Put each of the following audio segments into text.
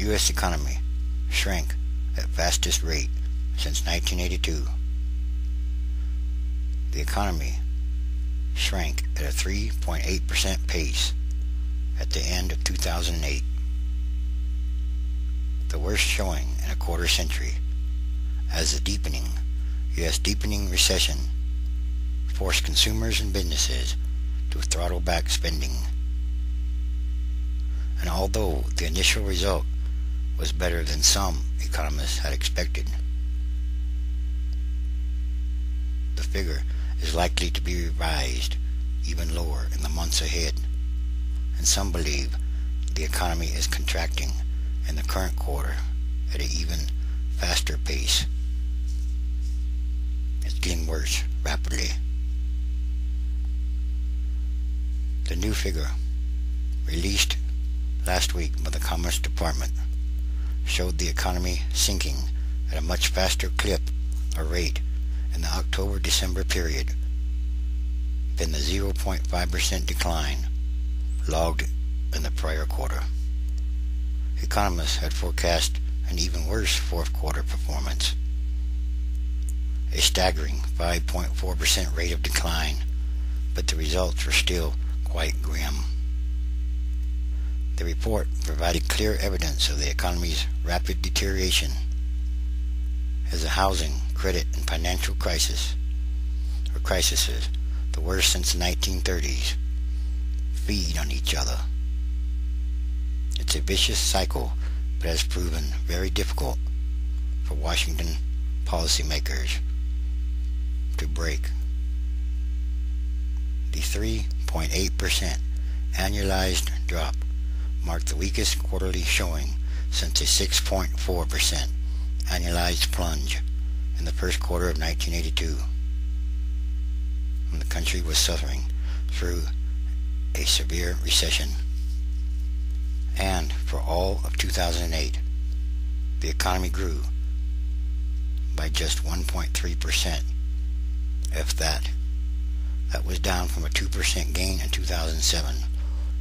U.S. economy shrank at fastest rate since 1982. The economy shrank at a 3.8% pace at the end of 2008, the worst showing in a quarter century, as the U.S. deepening recession forced consumers and businesses to throttle back spending. And although the initial result was better than some economists had expected, the figure is likely to be revised even lower in the months ahead, and some believe the economy is contracting in the current quarter at an even faster pace. It's getting worse rapidly. The new figure, released last week by the Commerce Department, showed the economy sinking at a much faster clip or rate in the October-December period than the 0.5% decline logged in the prior quarter. Economists had forecast an even worse fourth quarter performance, a staggering 5.4% rate of decline, but the results were still quite grim. The report provided clear evidence of the economy's rapid deterioration as the housing, credit, and financial crises, the worst since the 1930s, feed on each other. It's a vicious cycle that has proven very difficult for Washington policymakers to break. The 3.8% annualized drop marked the weakest quarterly showing since a 6.4% annualized plunge in the first quarter of 1982, when the country was suffering through a severe recession. And for all of 2008, the economy grew by just 1.3%, if that. That was down from a 2% gain in 2007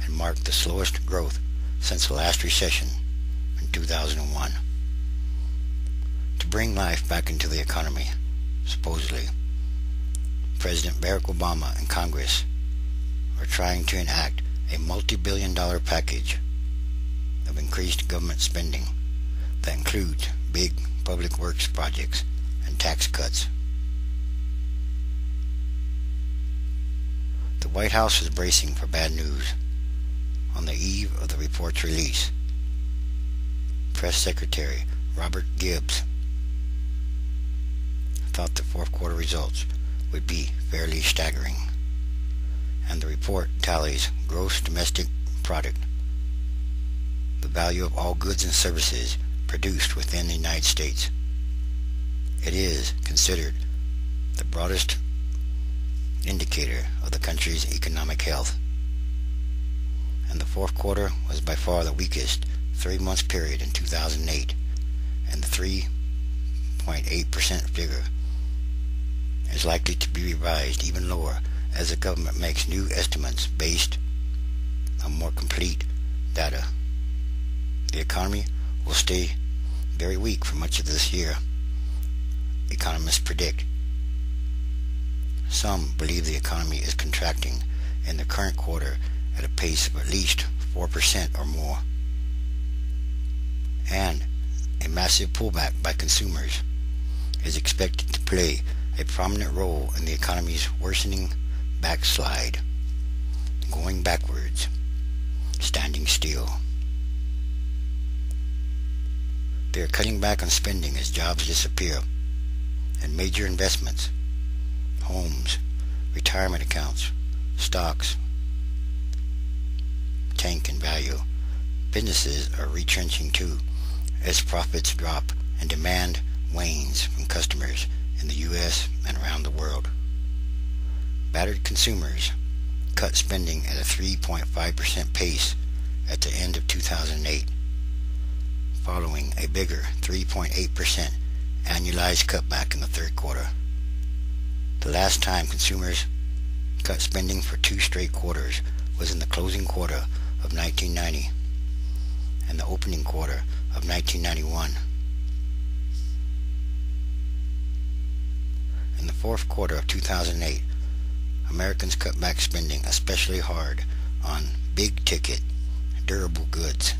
and marked the slowest growth since the last recession in 2001. To bring life back into the economy, supposedly, President Barack Obama and Congress are trying to enact a multi-billion-dollar package of increased government spending that includes big public works projects and tax cuts. The White House is bracing for bad news on the eve of the report's release. Press Secretary Robert Gibbs thought the fourth quarter results would be fairly staggering, and the report tallies gross domestic product, the value of all goods and services produced within the United States. It is considered the broadest indicator of the country's economic health, and the fourth quarter was by far the weakest 3-month period in 2008, and the 3.8% figure is likely to be revised even lower as the government makes new estimates based on more complete data. The economy will stay very weak for much of this year, economists predict. Some believe the economy is contracting in the current quarter at a pace of at least 4% or more, and a massive pullback by consumers is expected to play a prominent role in the economy's worsening backslide, going backwards, standing still. They are cutting back on spending as jobs disappear, and major investments, homes, retirement accounts, stocks, tank in value. Businesses are retrenching too, as profits drop and demand wanes from customers in the U.S. and around the world. Battered consumers cut spending at a 3.5% pace at the end of 2008, following a bigger 3.8% annualized cutback in the third quarter. The last time consumers cut spending for 2 straight quarters was in the closing quarter of 1990, and the opening quarter of 1991. In the fourth quarter of 2008, Americans cut back spending especially hard on big-ticket, durable goods,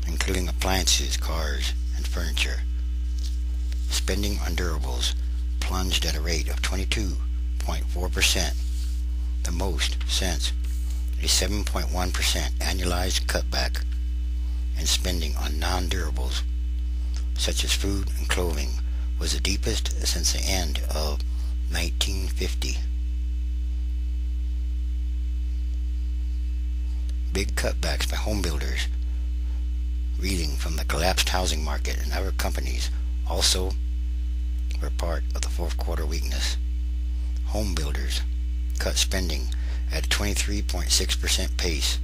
including appliances, cars, and furniture. Spending on durables plunged at a rate of 22.4%, the most since a 7.1% annualized cutback in spending on non-durables, such as food and clothing, was the deepest since the end of 1950. Big cutbacks by home builders, reeling from the collapsed housing market, and other companies also were part of the fourth quarter weakness. Home builders cut spending at a 23.6% pace,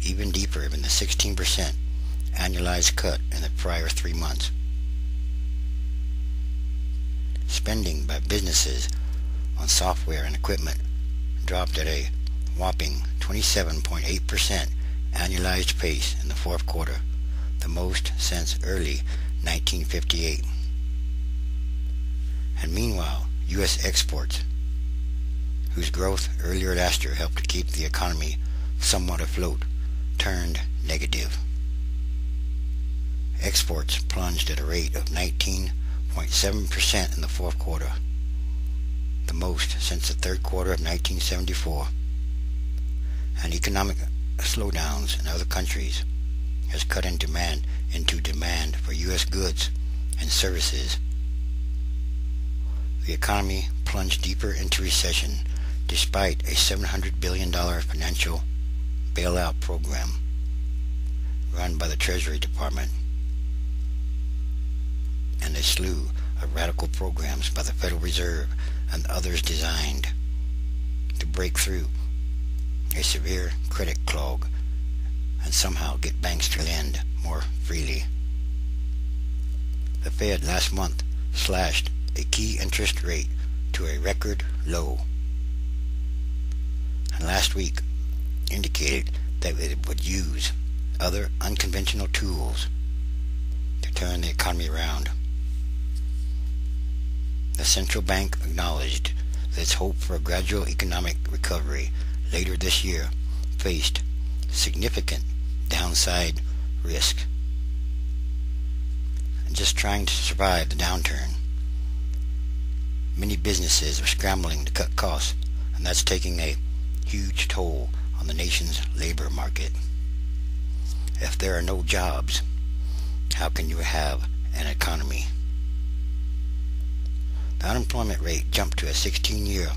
even deeper than the 16% annualized cut in the prior 3 months. Spending by businesses on software and equipment dropped at a whopping 27.8% annualized pace in the fourth quarter, the most since early 1958. And meanwhile, U.S. exports, whose growth earlier last year helped to keep the economy somewhat afloat, turned negative. Exports plunged at a rate of 19.7% in the fourth quarter, the most since the third quarter of 1974. And economic slowdowns in other countries has cut into demand for U.S. goods and services. The economy plunged deeper into recession despite a $700 billion financial bailout program run by the Treasury Department and a slew of radical programs by the Federal Reserve and others designed to break through a severe credit clog and somehow get banks to lend more freely. The Fed last month slashed a key interest rate to a record low, and last week indicated that it would use other unconventional tools to turn the economy around. The central bank acknowledged that its hope for a gradual economic recovery later this year faced significant downside risk. And just trying to survive the downturn, many businesses are scrambling to cut costs, and that's taking a huge toll on the nation's labor market. If there are no jobs, how can you have an economy? The unemployment rate jumped to a 16-year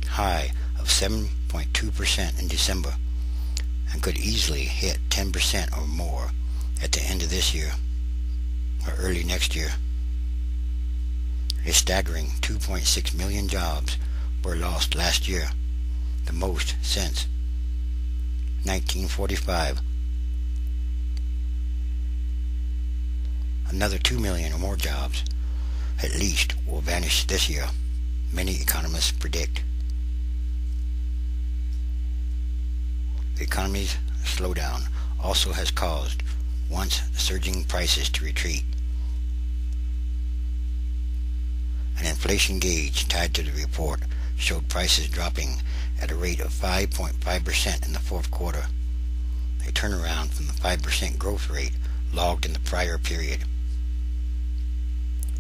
high of 7.2% in December and could easily hit 10% or more at the end of this year or early next year. A staggering 2.6 million jobs were lost last year, the most since 1945. Another 2 million or more jobs at least will vanish this year, many economists predict. The economy's slowdown also has caused once surging prices to retreat. An inflation gauge tied to the report showed prices dropping at a rate of 5.5% in the fourth quarter, a turnaround from the 5% growth rate logged in the prior period.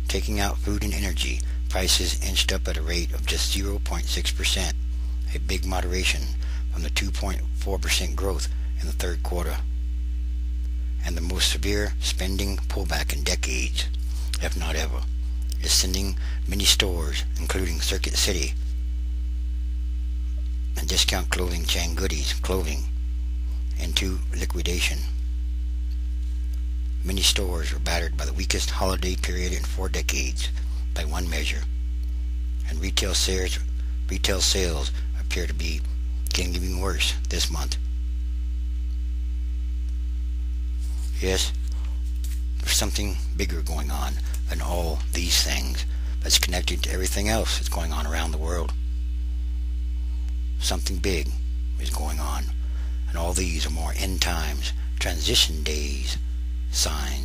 Taking out food and energy, prices inched up at a rate of just 0.6%, a big moderation from the 2.4% growth in the third quarter, and the most severe spending pullback in decades, if not ever, is sending many stores, including Circuit City and discount clothing chain Goody's Clothing, into liquidation. Many stores were battered by the weakest holiday period in 4 decades by one measure, and retail sales appear to be getting even worse this month. Yes, there's something bigger going on than all these things that's connected to everything else that's going on around the world. Something big is going on, and all these are more end times transition days, signs.